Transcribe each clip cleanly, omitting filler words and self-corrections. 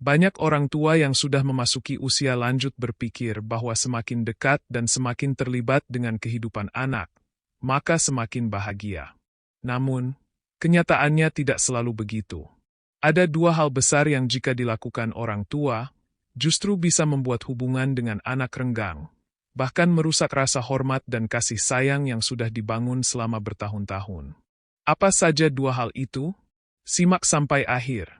Banyak orang tua yang sudah memasuki usia lanjut berpikir bahwa semakin dekat dan semakin terlibat dengan kehidupan anak, maka semakin bahagia. Namun, kenyataannya tidak selalu begitu. Ada dua hal besar yang jika dilakukan orang tua, justru bisa membuat hubungan dengan anak renggang, bahkan merusak rasa hormat dan kasih sayang yang sudah dibangun selama bertahun-tahun. Apa saja dua hal itu? Simak sampai akhir,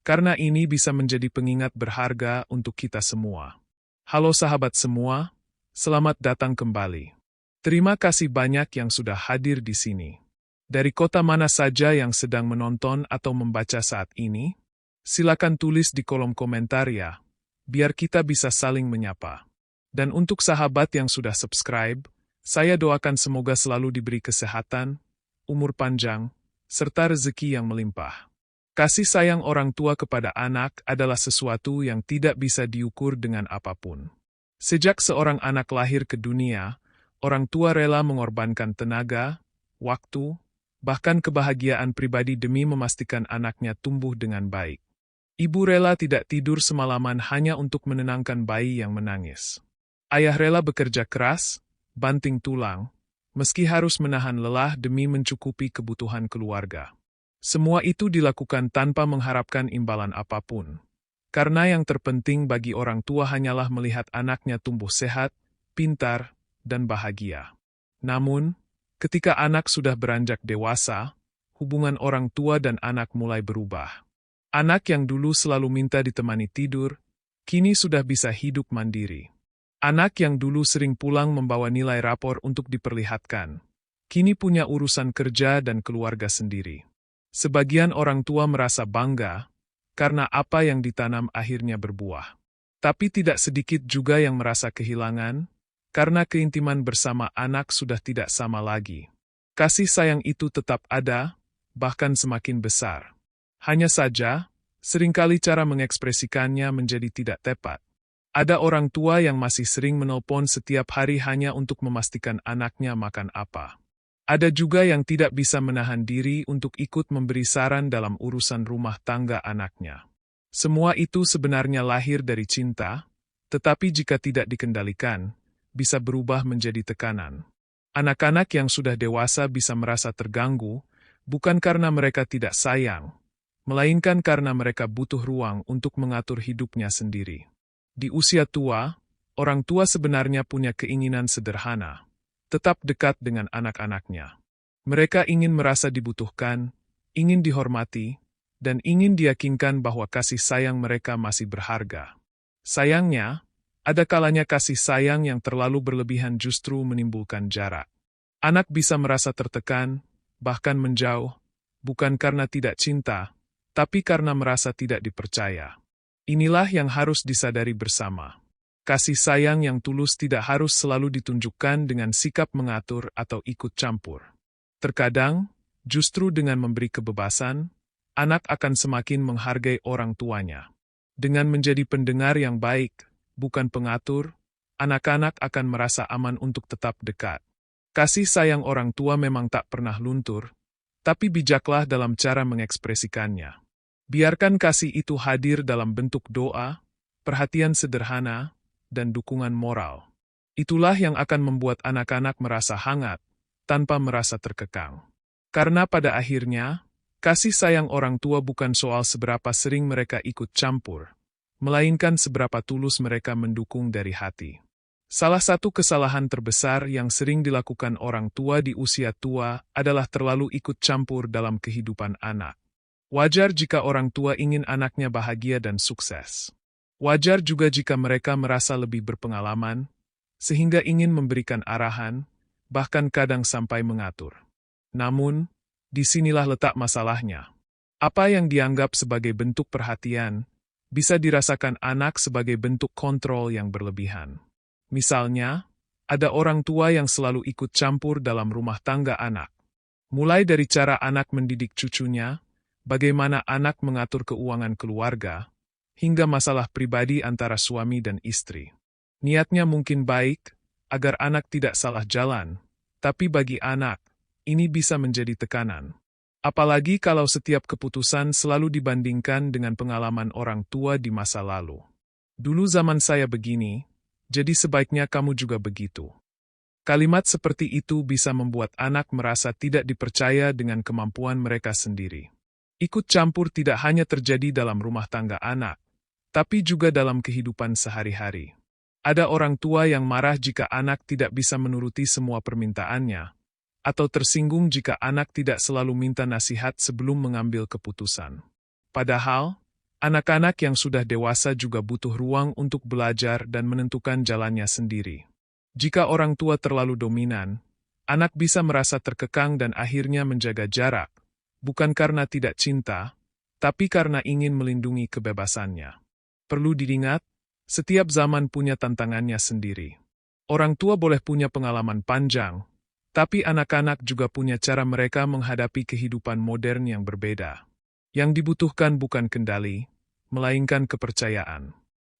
karena ini bisa menjadi pengingat berharga untuk kita semua. Halo sahabat semua, selamat datang kembali. Terima kasih banyak yang sudah hadir di sini. Dari kota mana saja yang sedang menonton atau membaca saat ini? Silakan tulis di kolom komentar ya, biar kita bisa saling menyapa. Dan untuk sahabat yang sudah subscribe, saya doakan semoga selalu diberi kesehatan, umur panjang, serta rezeki yang melimpah. Kasih sayang orang tua kepada anak adalah sesuatu yang tidak bisa diukur dengan apapun. Sejak seorang anak lahir ke dunia, orang tua rela mengorbankan tenaga, waktu, bahkan kebahagiaan pribadi demi memastikan anaknya tumbuh dengan baik. Ibu rela tidak tidur semalaman hanya untuk menenangkan bayi yang menangis. Ayah rela bekerja keras, banting tulang, meski harus menahan lelah demi mencukupi kebutuhan keluarga. Semua itu dilakukan tanpa mengharapkan imbalan apapun. Karena yang terpenting bagi orang tua hanyalah melihat anaknya tumbuh sehat, pintar, dan bahagia. Namun, ketika anak sudah beranjak dewasa, hubungan orang tua dan anak mulai berubah. Anak yang dulu selalu minta ditemani tidur, kini sudah bisa hidup mandiri. Anak yang dulu sering pulang membawa nilai rapor untuk diperlihatkan, kini punya urusan kerja dan keluarga sendiri. Sebagian orang tua merasa bangga, karena apa yang ditanam akhirnya berbuah. Tapi tidak sedikit juga yang merasa kehilangan, karena keintiman bersama anak sudah tidak sama lagi. Kasih sayang itu tetap ada, bahkan semakin besar. Hanya saja, seringkali cara mengekspresikannya menjadi tidak tepat. Ada orang tua yang masih sering menelpon setiap hari hanya untuk memastikan anaknya makan apa. Ada juga yang tidak bisa menahan diri untuk ikut memberi saran dalam urusan rumah tangga anaknya. Semua itu sebenarnya lahir dari cinta, tetapi jika tidak dikendalikan, bisa berubah menjadi tekanan. Anak-anak yang sudah dewasa bisa merasa terganggu, bukan karena mereka tidak sayang, melainkan karena mereka butuh ruang untuk mengatur hidupnya sendiri. Di usia tua, orang tua sebenarnya punya keinginan sederhana, tetap dekat dengan anak-anaknya. Mereka ingin merasa dibutuhkan, ingin dihormati, dan ingin diyakinkan bahwa kasih sayang mereka masih berharga. Sayangnya, ada kalanya kasih sayang yang terlalu berlebihan justru menimbulkan jarak. Anak bisa merasa tertekan, bahkan menjauh, bukan karena tidak cinta, tapi karena merasa tidak dipercaya. Inilah yang harus disadari bersama. Kasih sayang yang tulus tidak harus selalu ditunjukkan dengan sikap mengatur atau ikut campur. Terkadang, justru dengan memberi kebebasan, anak akan semakin menghargai orang tuanya. Dengan menjadi pendengar yang baik, bukan pengatur, anak-anak akan merasa aman untuk tetap dekat. Kasih sayang orang tua memang tak pernah luntur, tapi bijaklah dalam cara mengekspresikannya. Biarkan kasih itu hadir dalam bentuk doa, perhatian sederhana, dan dukungan moral. Itulah yang akan membuat anak-anak merasa hangat, tanpa merasa terkekang. Karena pada akhirnya, kasih sayang orang tua bukan soal seberapa sering mereka ikut campur, melainkan seberapa tulus mereka mendukung dari hati. Salah satu kesalahan terbesar yang sering dilakukan orang tua di usia tua adalah terlalu ikut campur dalam kehidupan anak. Wajar jika orang tua ingin anaknya bahagia dan sukses. Wajar juga jika mereka merasa lebih berpengalaman, sehingga ingin memberikan arahan, bahkan kadang sampai mengatur. Namun, disinilah letak masalahnya. Apa yang dianggap sebagai bentuk perhatian, bisa dirasakan anak sebagai bentuk kontrol yang berlebihan. Misalnya, ada orang tua yang selalu ikut campur dalam rumah tangga anak. Mulai dari cara anak mendidik cucunya, bagaimana anak mengatur keuangan keluarga, hingga masalah pribadi antara suami dan istri. Niatnya mungkin baik, agar anak tidak salah jalan, tapi bagi anak, ini bisa menjadi tekanan. Apalagi kalau setiap keputusan selalu dibandingkan dengan pengalaman orang tua di masa lalu. Dulu zaman saya begini, jadi sebaiknya kamu juga begitu. Kalimat seperti itu bisa membuat anak merasa tidak dipercaya dengan kemampuan mereka sendiri. Ikut campur tidak hanya terjadi dalam rumah tangga anak, tapi juga dalam kehidupan sehari-hari. Ada orang tua yang marah jika anak tidak bisa menuruti semua permintaannya, atau tersinggung jika anak tidak selalu minta nasihat sebelum mengambil keputusan. Padahal, anak-anak yang sudah dewasa juga butuh ruang untuk belajar dan menentukan jalannya sendiri. Jika orang tua terlalu dominan, anak bisa merasa terkekang dan akhirnya menjaga jarak, bukan karena tidak cinta, tapi karena ingin melindungi kebebasannya. Perlu diingat, setiap zaman punya tantangannya sendiri. Orang tua boleh punya pengalaman panjang, tapi anak-anak juga punya cara mereka menghadapi kehidupan modern yang berbeda. Yang dibutuhkan bukan kendali, melainkan kepercayaan.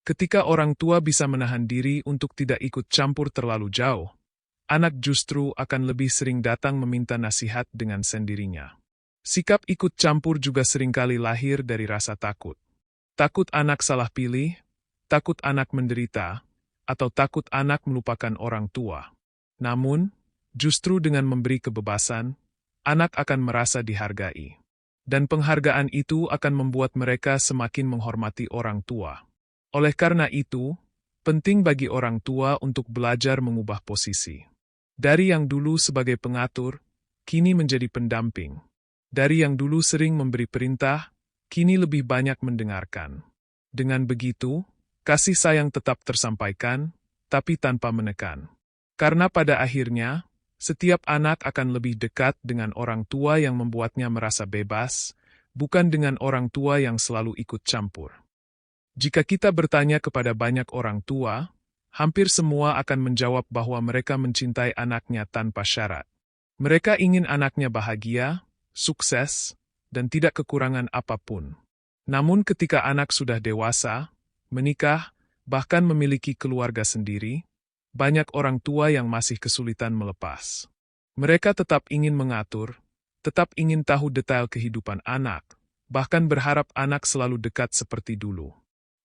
Ketika orang tua bisa menahan diri untuk tidak ikut campur terlalu jauh, anak justru akan lebih sering datang meminta nasihat dengan sendirinya. Sikap ikut campur juga seringkali lahir dari rasa takut. Takut anak salah pilih, takut anak menderita, atau takut anak melupakan orang tua. Namun, justru dengan memberi kebebasan, anak akan merasa dihargai. Dan penghargaan itu akan membuat mereka semakin menghormati orang tua. Oleh karena itu, penting bagi orang tua untuk belajar mengubah posisi. Dari yang dulu sebagai pengatur, kini menjadi pendamping. Dari yang dulu sering memberi perintah, kini lebih banyak mendengarkan. Dengan begitu, kasih sayang tetap tersampaikan, tapi tanpa menekan. Karena pada akhirnya, setiap anak akan lebih dekat dengan orang tua yang membuatnya merasa bebas, bukan dengan orang tua yang selalu ikut campur. Jika kita bertanya kepada banyak orang tua, hampir semua akan menjawab bahwa mereka mencintai anaknya tanpa syarat. Mereka ingin anaknya bahagia, sukses, dan tidak kekurangan apapun. Namun ketika anak sudah dewasa, menikah, bahkan memiliki keluarga sendiri, banyak orang tua yang masih kesulitan melepas. Mereka tetap ingin mengatur, tetap ingin tahu detail kehidupan anak, bahkan berharap anak selalu dekat seperti dulu.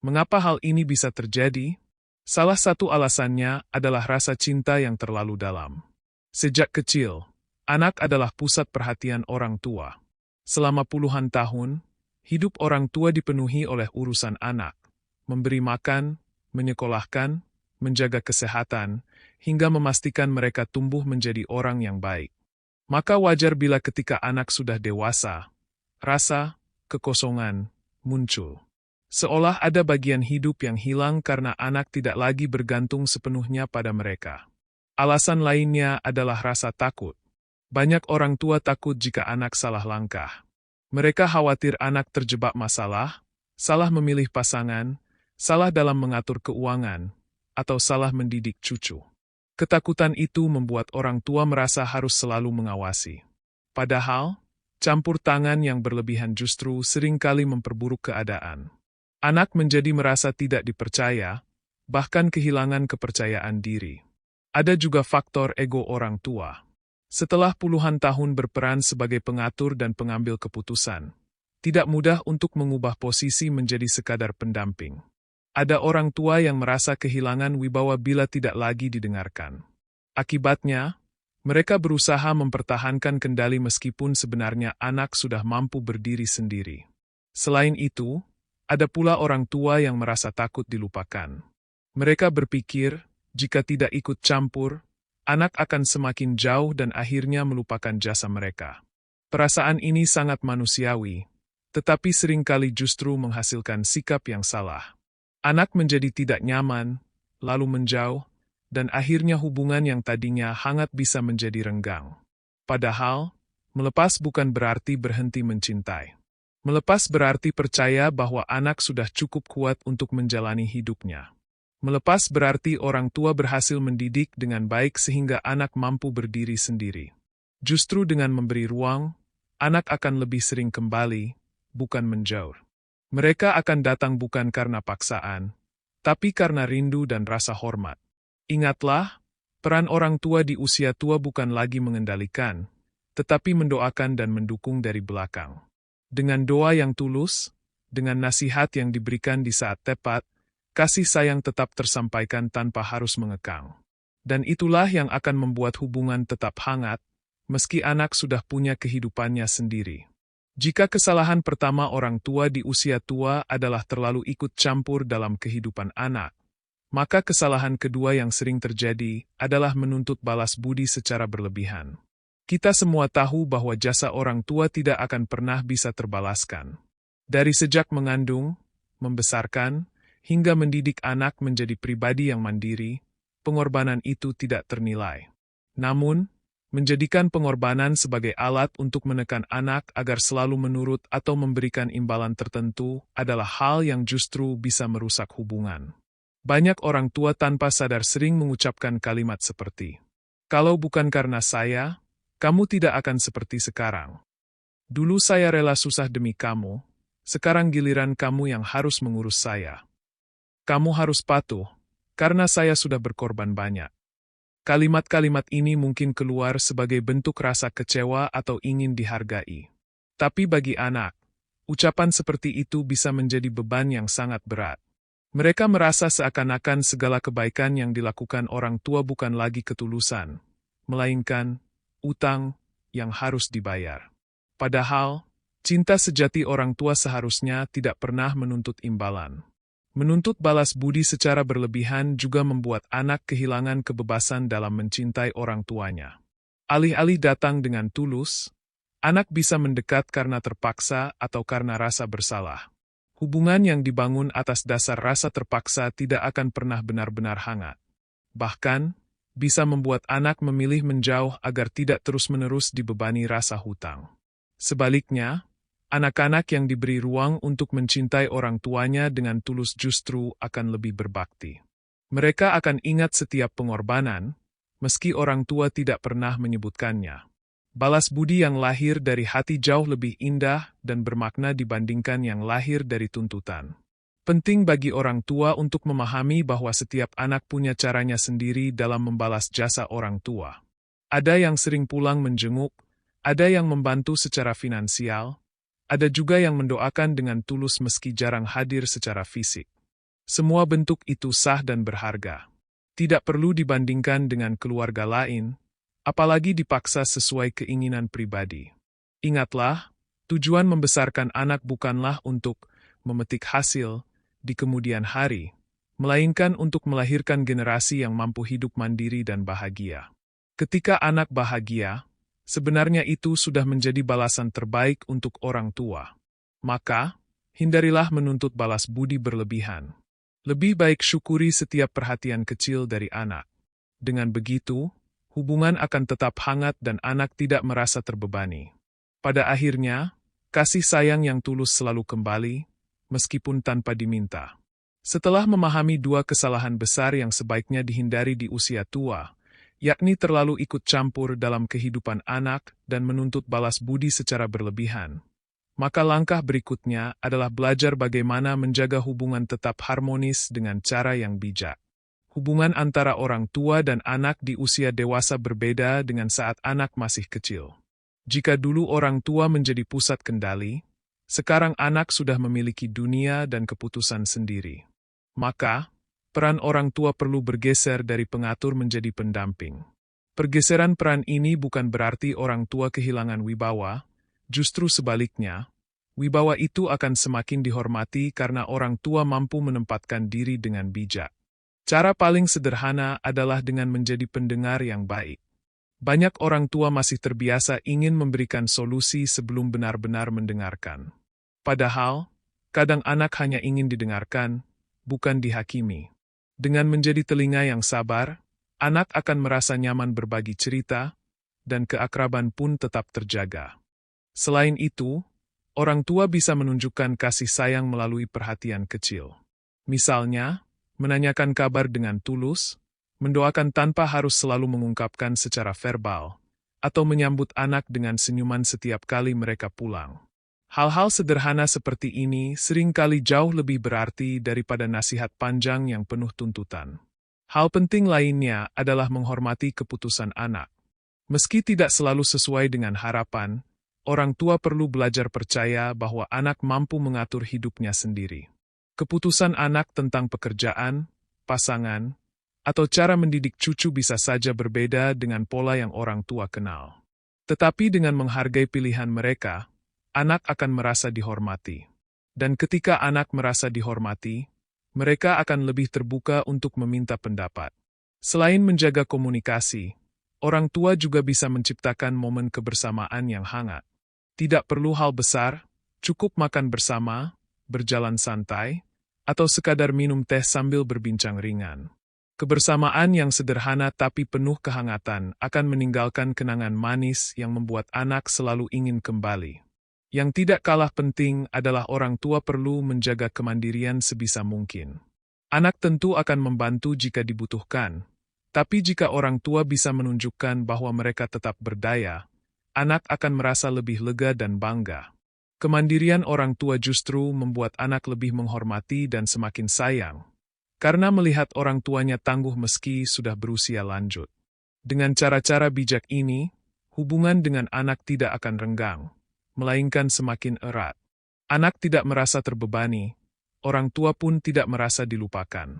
Mengapa hal ini bisa terjadi? Salah satu alasannya adalah rasa cinta yang terlalu dalam. Sejak kecil, anak adalah pusat perhatian orang tua. Selama puluhan tahun, hidup orang tua dipenuhi oleh urusan anak, memberi makan, menyekolahkan, menjaga kesehatan, hingga memastikan mereka tumbuh menjadi orang yang baik. Maka wajar bila ketika anak sudah dewasa, rasa kekosongan muncul. Seolah ada bagian hidup yang hilang karena anak tidak lagi bergantung sepenuhnya pada mereka. Alasan lainnya adalah rasa takut. Banyak orang tua takut jika anak salah langkah. Mereka khawatir anak terjebak masalah, salah memilih pasangan, salah dalam mengatur keuangan, atau salah mendidik cucu. Ketakutan itu membuat orang tua merasa harus selalu mengawasi. Padahal, campur tangan yang berlebihan justru seringkali memperburuk keadaan. Anak menjadi merasa tidak dipercaya, bahkan kehilangan kepercayaan diri. Ada juga faktor ego orang tua. Setelah puluhan tahun berperan sebagai pengatur dan pengambil keputusan, tidak mudah untuk mengubah posisi menjadi sekadar pendamping. Ada orang tua yang merasa kehilangan wibawa bila tidak lagi didengarkan. Akibatnya, mereka berusaha mempertahankan kendali meskipun sebenarnya anak sudah mampu berdiri sendiri. Selain itu, ada pula orang tua yang merasa takut dilupakan. Mereka berpikir, jika tidak ikut campur, anak akan semakin jauh dan akhirnya melupakan jasa mereka. Perasaan ini sangat manusiawi, tetapi seringkali justru menghasilkan sikap yang salah. Anak menjadi tidak nyaman, lalu menjauh, dan akhirnya hubungan yang tadinya hangat bisa menjadi renggang. Padahal, melepas bukan berarti berhenti mencintai. Melepas berarti percaya bahwa anak sudah cukup kuat untuk menjalani hidupnya. Melepas berarti orang tua berhasil mendidik dengan baik sehingga anak mampu berdiri sendiri. Justru dengan memberi ruang, anak akan lebih sering kembali, bukan menjauh. Mereka akan datang bukan karena paksaan, tapi karena rindu dan rasa hormat. Ingatlah, peran orang tua di usia tua bukan lagi mengendalikan, tetapi mendoakan dan mendukung dari belakang. Dengan doa yang tulus, dengan nasihat yang diberikan di saat tepat, kasih sayang tetap tersampaikan tanpa harus mengekang. Dan itulah yang akan membuat hubungan tetap hangat, meski anak sudah punya kehidupannya sendiri. Jika kesalahan pertama orang tua di usia tua adalah terlalu ikut campur dalam kehidupan anak, maka kesalahan kedua yang sering terjadi adalah menuntut balas budi secara berlebihan. Kita semua tahu bahwa jasa orang tua tidak akan pernah bisa terbalaskan. Dari sejak mengandung, membesarkan, hingga mendidik anak menjadi pribadi yang mandiri, pengorbanan itu tidak ternilai. Namun, menjadikan pengorbanan sebagai alat untuk menekan anak agar selalu menurut atau memberikan imbalan tertentu adalah hal yang justru bisa merusak hubungan. Banyak orang tua tanpa sadar sering mengucapkan kalimat seperti, "Kalau bukan karena saya, kamu tidak akan seperti sekarang. Dulu saya rela susah demi kamu, sekarang giliran kamu yang harus mengurus saya. Kamu harus patuh, karena saya sudah berkorban banyak." Kalimat-kalimat ini mungkin keluar sebagai bentuk rasa kecewa atau ingin dihargai. Tapi bagi anak, ucapan seperti itu bisa menjadi beban yang sangat berat. Mereka merasa seakan-akan segala kebaikan yang dilakukan orang tua bukan lagi ketulusan, melainkan utang yang harus dibayar. Padahal, cinta sejati orang tua seharusnya tidak pernah menuntut imbalan. Menuntut balas budi secara berlebihan juga membuat anak kehilangan kebebasan dalam mencintai orang tuanya. Alih-alih datang dengan tulus, anak bisa mendekat karena terpaksa atau karena rasa bersalah. Hubungan yang dibangun atas dasar rasa terpaksa tidak akan pernah benar-benar hangat. Bahkan, bisa membuat anak memilih menjauh agar tidak terus-menerus dibebani rasa hutang. Sebaliknya, anak-anak yang diberi ruang untuk mencintai orang tuanya dengan tulus justru akan lebih berbakti. Mereka akan ingat setiap pengorbanan, meski orang tua tidak pernah menyebutkannya. Balas budi yang lahir dari hati jauh lebih indah dan bermakna dibandingkan yang lahir dari tuntutan. Penting bagi orang tua untuk memahami bahwa setiap anak punya caranya sendiri dalam membalas jasa orang tua. Ada yang sering pulang menjenguk, ada yang membantu secara finansial, ada juga yang mendoakan dengan tulus meski jarang hadir secara fisik. Semua bentuk itu sah dan berharga. Tidak perlu dibandingkan dengan keluarga lain, apalagi dipaksa sesuai keinginan pribadi. Ingatlah, tujuan membesarkan anak bukanlah untuk memetik hasil di kemudian hari, melainkan untuk melahirkan generasi yang mampu hidup mandiri dan bahagia. Ketika anak bahagia, sebenarnya itu sudah menjadi balasan terbaik untuk orang tua. Maka, hindarilah menuntut balas budi berlebihan. Lebih baik syukuri setiap perhatian kecil dari anak. Dengan begitu, hubungan akan tetap hangat dan anak tidak merasa terbebani. Pada akhirnya, kasih sayang yang tulus selalu kembali, meskipun tanpa diminta. Setelah memahami dua kesalahan besar yang sebaiknya dihindari di usia tua, yakni terlalu ikut campur dalam kehidupan anak dan menuntut balas budi secara berlebihan, maka langkah berikutnya adalah belajar bagaimana menjaga hubungan tetap harmonis dengan cara yang bijak. Hubungan antara orang tua dan anak di usia dewasa berbeda dengan saat anak masih kecil. Jika dulu orang tua menjadi pusat kendali, sekarang anak sudah memiliki dunia dan keputusan sendiri. Maka, peran orang tua perlu bergeser dari pengatur menjadi pendamping. Pergeseran peran ini bukan berarti orang tua kehilangan wibawa, justru sebaliknya, wibawa itu akan semakin dihormati karena orang tua mampu menempatkan diri dengan bijak. Cara paling sederhana adalah dengan menjadi pendengar yang baik. Banyak orang tua masih terbiasa ingin memberikan solusi sebelum benar-benar mendengarkan. Padahal, kadang anak hanya ingin didengarkan, bukan dihakimi. Dengan menjadi telinga yang sabar, anak akan merasa nyaman berbagi cerita, dan keakraban pun tetap terjaga. Selain itu, orang tua bisa menunjukkan kasih sayang melalui perhatian kecil. Misalnya, menanyakan kabar dengan tulus, mendoakan tanpa harus selalu mengungkapkan secara verbal, atau menyambut anak dengan senyuman setiap kali mereka pulang. Hal-hal sederhana seperti ini seringkali jauh lebih berarti daripada nasihat panjang yang penuh tuntutan. Hal penting lainnya adalah menghormati keputusan anak. Meski tidak selalu sesuai dengan harapan, orang tua perlu belajar percaya bahwa anak mampu mengatur hidupnya sendiri. Keputusan anak tentang pekerjaan, pasangan, atau cara mendidik cucu bisa saja berbeda dengan pola yang orang tua kenal. Tetapi dengan menghargai pilihan mereka, anak akan merasa dihormati. Dan ketika anak merasa dihormati, mereka akan lebih terbuka untuk meminta pendapat. Selain menjaga komunikasi, orang tua juga bisa menciptakan momen kebersamaan yang hangat. Tidak perlu hal besar, cukup makan bersama, berjalan santai, atau sekadar minum teh sambil berbincang ringan. Kebersamaan yang sederhana tapi penuh kehangatan akan meninggalkan kenangan manis yang membuat anak selalu ingin kembali. Yang tidak kalah penting adalah orang tua perlu menjaga kemandirian sebisa mungkin. Anak tentu akan membantu jika dibutuhkan, tapi jika orang tua bisa menunjukkan bahwa mereka tetap berdaya, anak akan merasa lebih lega dan bangga. Kemandirian orang tua justru membuat anak lebih menghormati dan semakin sayang, karena melihat orang tuanya tangguh meski sudah berusia lanjut. Dengan cara-cara bijak ini, hubungan dengan anak tidak akan renggang, melainkan semakin erat. Anak tidak merasa terbebani, orang tua pun tidak merasa dilupakan.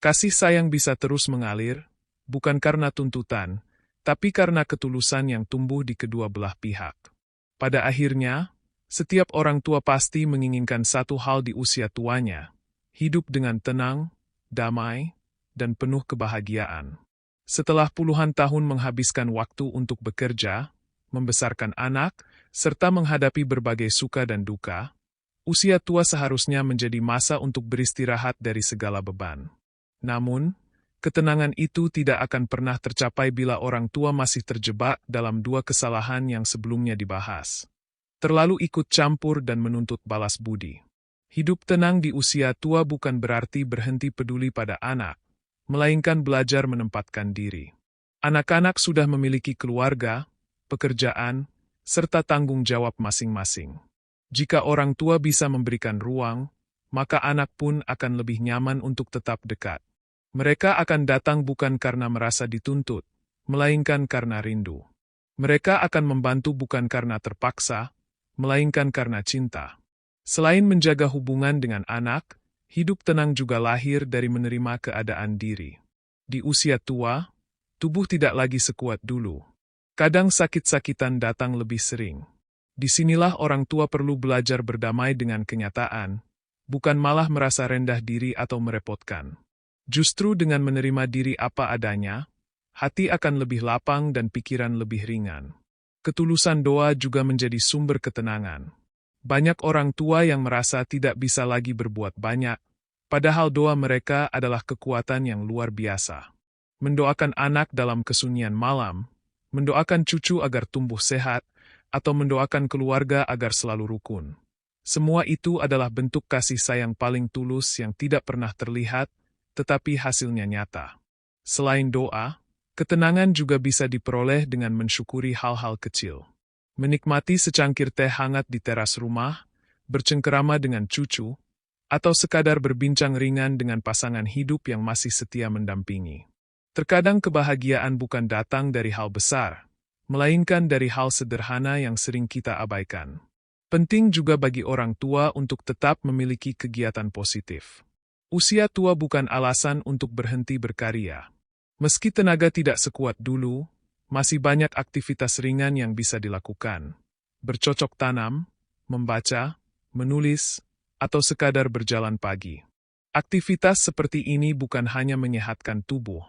Kasih sayang bisa terus mengalir, bukan karena tuntutan, tapi karena ketulusan yang tumbuh di kedua belah pihak. Pada akhirnya, setiap orang tua pasti menginginkan satu hal di usia tuanya, hidup dengan tenang, damai, dan penuh kebahagiaan. Setelah puluhan tahun menghabiskan waktu untuk bekerja, membesarkan anak, serta menghadapi berbagai suka dan duka, usia tua seharusnya menjadi masa untuk beristirahat dari segala beban. Namun, ketenangan itu tidak akan pernah tercapai bila orang tua masih terjebak dalam dua kesalahan yang sebelumnya dibahas. Terlalu ikut campur dan menuntut balas budi. Hidup tenang di usia tua bukan berarti berhenti peduli pada anak, melainkan belajar menempatkan diri. Anak-anak sudah memiliki keluarga, pekerjaan, serta tanggung jawab masing-masing. Jika orang tua bisa memberikan ruang, maka anak pun akan lebih nyaman untuk tetap dekat. Mereka akan datang bukan karena merasa dituntut, melainkan karena rindu. Mereka akan membantu bukan karena terpaksa, melainkan karena cinta. Selain menjaga hubungan dengan anak, hidup tenang juga lahir dari menerima keadaan diri. Di usia tua, tubuh tidak lagi sekuat dulu. Kadang sakit-sakitan datang lebih sering. Disinilah orang tua perlu belajar berdamai dengan kenyataan, bukan malah merasa rendah diri atau merepotkan. Justru dengan menerima diri apa adanya, hati akan lebih lapang dan pikiran lebih ringan. Ketulusan doa juga menjadi sumber ketenangan. Banyak orang tua yang merasa tidak bisa lagi berbuat banyak, padahal doa mereka adalah kekuatan yang luar biasa. Mendoakan anak dalam kesunyian malam, mendoakan cucu agar tumbuh sehat, atau mendoakan keluarga agar selalu rukun. Semua itu adalah bentuk kasih sayang paling tulus yang tidak pernah terlihat, tetapi hasilnya nyata. Selain doa, ketenangan juga bisa diperoleh dengan mensyukuri hal-hal kecil. Menikmati secangkir teh hangat di teras rumah, bercengkerama dengan cucu, atau sekadar berbincang ringan dengan pasangan hidup yang masih setia mendampingi. Terkadang kebahagiaan bukan datang dari hal besar, melainkan dari hal sederhana yang sering kita abaikan. Penting juga bagi orang tua untuk tetap memiliki kegiatan positif. Usia tua bukan alasan untuk berhenti berkarya. Meski tenaga tidak sekuat dulu, masih banyak aktivitas ringan yang bisa dilakukan. Bercocok tanam, membaca, menulis, atau sekadar berjalan pagi. Aktivitas seperti ini bukan hanya menyehatkan tubuh,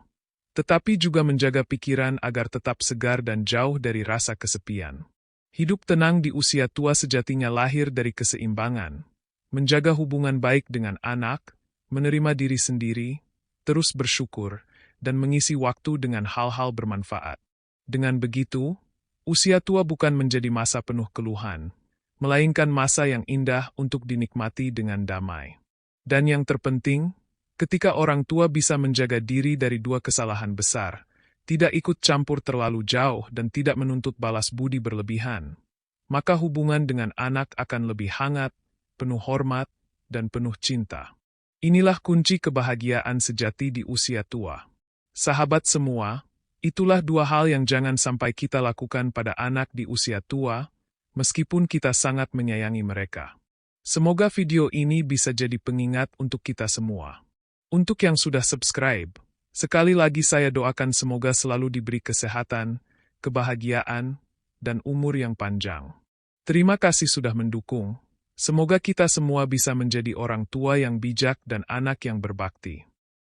tetapi juga menjaga pikiran agar tetap segar dan jauh dari rasa kesepian. Hidup tenang di usia tua sejatinya lahir dari keseimbangan, menjaga hubungan baik dengan anak, menerima diri sendiri, terus bersyukur, dan mengisi waktu dengan hal-hal bermanfaat. Dengan begitu, usia tua bukan menjadi masa penuh keluhan, melainkan masa yang indah untuk dinikmati dengan damai. Dan yang terpenting, ketika orang tua bisa menjaga diri dari dua kesalahan besar, tidak ikut campur terlalu jauh dan tidak menuntut balas budi berlebihan, maka hubungan dengan anak akan lebih hangat, penuh hormat, dan penuh cinta. Inilah kunci kebahagiaan sejati di usia tua. Sahabat semua, Itulah dua hal yang jangan sampai kita lakukan pada anak di usia tua, meskipun kita sangat menyayangi mereka. Semoga video ini bisa jadi pengingat untuk kita semua. Untuk yang sudah subscribe, sekali lagi saya doakan semoga selalu diberi kesehatan, kebahagiaan, dan umur yang panjang. Terima kasih sudah mendukung. Semoga kita semua bisa menjadi orang tua yang bijak dan anak yang berbakti.